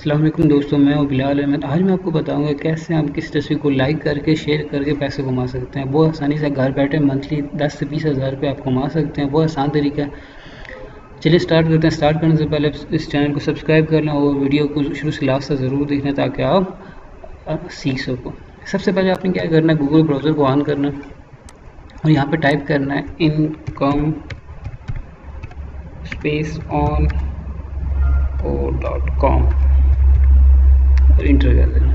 अस्सलाम वालेकुम दोस्तों, मैं हूं बिलाल अहमद। आज मैं आपको बताऊंगा कैसे आप किस तस्वीर को लाइक करके शेयर करके पैसे कमा सकते हैं। वो आसानी से घर बैठे मंथली 10 से 20 हज़ार रुपये आप कमा सकते हैं। वो आसान तरीका है। चलिए स्टार्ट करते हैं। स्टार्ट करने से पहले इस चैनल को सब्सक्राइब कर लें और वीडियो को शुरू से लास्ट तक ज़रूर देखना ताकि आप सीख सको। सबसे पहले आपने क्या करना है, गूगल ब्राउज़र को ऑन करना और यहाँ पर टाइप करना है इनकम स्पेस ऑन .com और इंटर कर देना।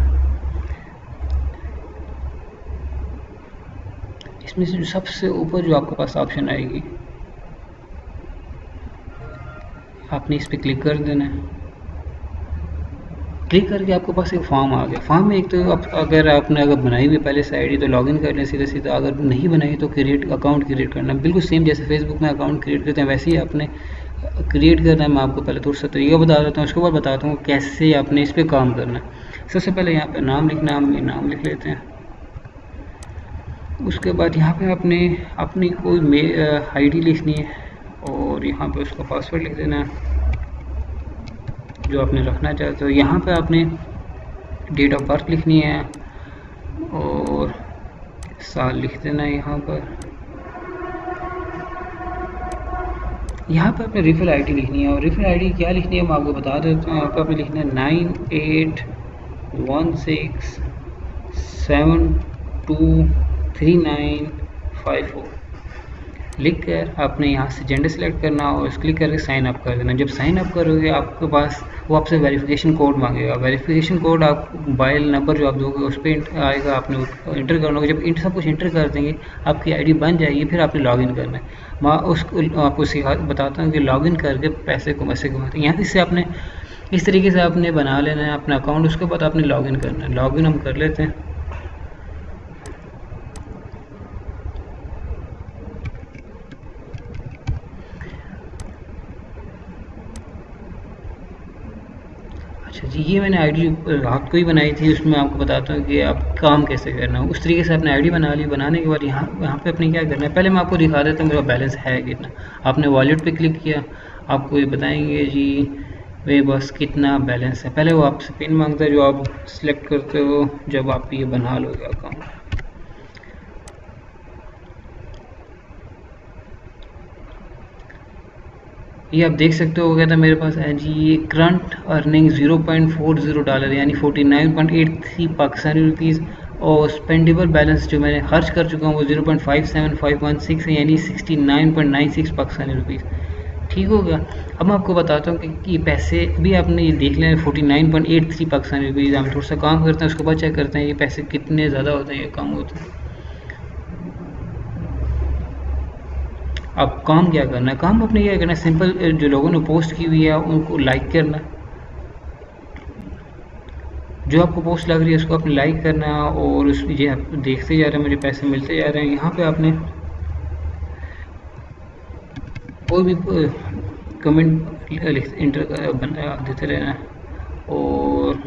इसमें से सबसे ऊपर जो आपके पास ऑप्शन आएगी आपने इस पर क्लिक कर देना है। क्लिक करके आपके पास एक फॉर्म आ गया। फॉर्म में एक तो अगर आपने बनाई हुई पहले से आईडी तो लॉगिन कर लें सीधा सीधा। अगर नहीं बनाई तो अकाउंट क्रिएट करना, बिल्कुल सेम जैसे फेसबुक में अकाउंट क्रिएट करते हैं वैसे ही आपने क्रिएट करना है। मैं आपको पहले थोड़ा सा तरीका बता देता हूँ, उसके बाद बताता हूँ कैसे आपने इस पर काम करना है। सबसे पहले यहाँ पे नाम लिखना है, हम ये नाम लिख लेते हैं। उसके बाद यहाँ पे आपने अपनी कोई आईडी लिखनी है और यहाँ पे उसका पासवर्ड लिख देना है जो आपने रखना चाहते हो। यहाँ पे आपने डेट ऑफ बर्थ लिखनी है और साल लिख देना है। यहाँ पे आपने रेफरल आईडी लिखनी है और रेफरल आईडी क्या लिखनी है मैं आपको बता देता हूँ। यहाँ पे आपने लिखना है 9816723954 लिख कर आपने यहाँ से जेंडर सेलेक्ट करना और उस क्लिक करके साइन अप कर देना। जब साइन अप करोगे आपके पास वो आपसे वेरिफिकेशन कोड मांगेगा। वेरिफिकेशन कोड आप मोबाइल नंबर जो आप दोगे उस पर आएगा, आपने इंटर करना होगा। जब सब कुछ इंटर कर देंगे आपकी आईडी बन जाएगी। फिर आपने लॉगिन करना है। मैं आपको बताता हूँ कि लॉगिन करके पैसे को कैसे कमाते हैं। यहाँ से आपने इस तरीके से आपने बना लेना है अपना अकाउंट। उसके बाद आपने लॉगिन करना है। लॉगिन हम कर लेते हैं। अच्छा जी, ये मैंने आईडी रात को ही बनाई थी। उसमें आपको बताता हूँ कि आप काम कैसे करना है। उस तरीके से आपने आईडी बना ली। बनाने के बाद यहाँ पे अपने क्या करना है, पहले मैं आपको दिखा देता हूँ मेरा बैलेंस है कितना। आपने वॉलेट पे क्लिक किया, आपको ये बताएंगे जी वे बस कितना बैलेंस है। पहले वो आपसे पिन मांगता है जो आप सिलेक्ट करते हो जब आप ये बना लोगे अकाउंट। ये आप देख सकते हो कहता मेरे पास है जी ये करंट अर्निंग $0.40 यानी 49.83 पाकिस्तानी रुपीज़ और स्पेंडेबल बैलेंस जो मैंने खर्च कर चुका हूँ वो 0.57516 है यानी 69.96 पाकिस्तानी रुपीज़। ठीक हो गया। अब मैं आपको बताता हूँ कि ये पैसे भी आपने ये देख लें 49.83 पाकिस्तानी रुपीज़। हम थोड़ा सा काम करते हैं उसके बाद चेक करते हैं ये पैसे कितने ज़्यादा होते हैं या कम होते हैं। अब काम क्या करना है, काम अपने क्या करना है, सिंपल जो लोगों ने पोस्ट की हुई है उनको लाइक करना है। जो आपको पोस्ट लग रही है उसको आपने लाइक करना है और उस ये आप देखते जा रहे हैं मुझे पैसे मिलते जा रहे हैं। यहाँ पे आपने कोई भी कमेंट इंटर देते रहना है और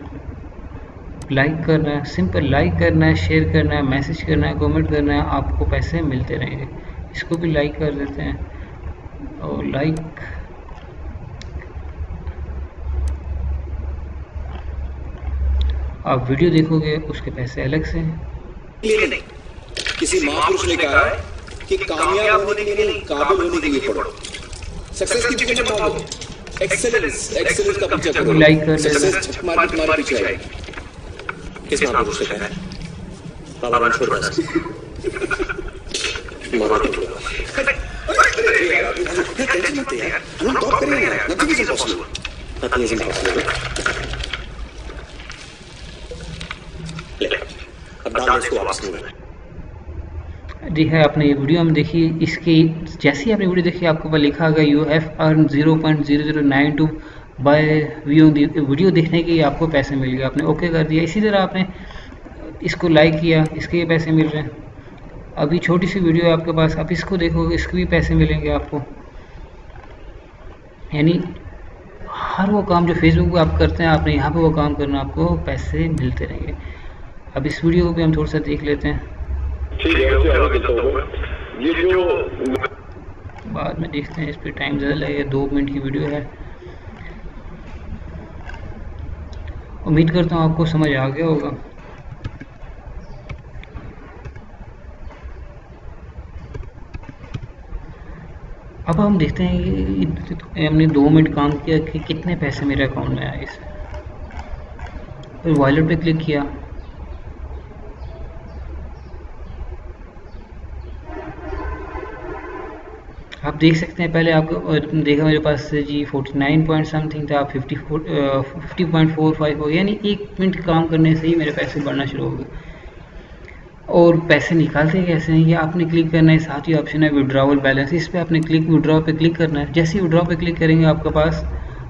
लाइक करना है। सिंपल लाइक करना है, शेयर करना है, मैसेज करना है, कमेंट करना है, आपको पैसे मिलते रहेंगे। इसको भी लाइक कर देते हैं और लाइक आप वीडियो देखोगे उसके पैसे अलग से हैं। नहीं, किसी महापुरुष ने कहा है कि कामयाब होने के लिए काबिल होने के लिए पढ़ो। सक्सेस की पीछे मत भागो, एक्सेलेंस का पीछा करो। लाइक कर सक्सेस छक मार के तुम्हारे पीछे आएगी। किस महापुरुष ने कहा है? बाबा रणछोड़ दास। टेंशन मत यार, हम टॉप करेंगे यार, nothing is impossible. Nothing is impossible. अब डाल इसको वापस नहीं। जी है, आपने ये वीडियो हम देखी। इसकी जैसे ही आपने वीडियो देखी आपको ऊपर लिखा होगा you have earn 0.0092 by video देखने के आपको पैसे मिल गए। आपने ओके कर दिया। इसी तरह आपने इसको लाइक किया, इसके ये पैसे मिल रहे हैं। अभी छोटी सी वीडियो है आपके पास, आप इसको देखोगे इसके भी पैसे मिलेंगे आपको। यानी हर वो काम जो फेसबुक पे आप करते हैं आपने यहाँ पे वो काम करना, आपको पैसे मिलते रहेंगे। अब इस वीडियो को भी हम थोड़ा सा देख लेते हैं। ठीक है, उससे आगे चलता हूँ। ये जो बाद में देखते हैं, इस पर टाइम ज़्यादा लगेगा। 2 मिनट की वीडियो है। उम्मीद करता हूँ आपको समझ आ गया होगा। अब हम देखते हैं कि हमने 2 मिनट काम किया कि कितने पैसे मेरे अकाउंट में आए। इस फिर वॉलेट पे क्लिक किया, आप देख सकते हैं पहले आपको देखा मेरे पास जी 49 पॉइंट समथिंग था, 50.45 हो गया, यानी 1 मिनट काम करने से ही मेरे पैसे बढ़ना शुरू हो गए। और पैसे निकालते कैसे हैं, ये आपने क्लिक करना है, साथ ही ऑप्शन है विड्रॉवल बैलेंस, इस पर आपने विड्रॉ पे क्लिक करना है। जैसे ही विड्रॉ पे क्लिक करेंगे आपके पास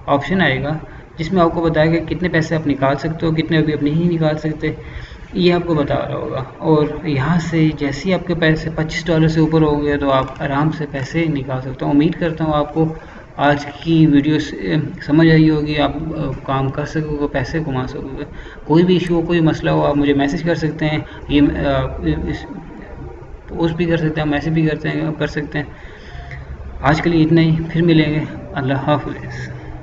ऑप्शन आएगा जिसमें आपको बताएगा कितने पैसे आप निकाल सकते हो, कितने अभी आप नहीं निकाल सकते, ये आपको बता रहा होगा। और यहाँ से जैसे ही आपके पैसे $25 से ऊपर हो गए तो आप आराम से पैसे निकाल सकते हो। उम्मीद करता हूँ आपको आज की वीडियो से समझ आई होगी, आप काम कर सकोगे, पैसे कमा सकोगे। कोई भी इशू हो, कोई मसला हो, आप मुझे मैसेज कर सकते हैं, ये पोस्ट भी कर सकते हैं, मैसेज भी कर सकते हैं। आज के लिए इतना ही, फिर मिलेंगे। अल्लाह हाफ़िज़।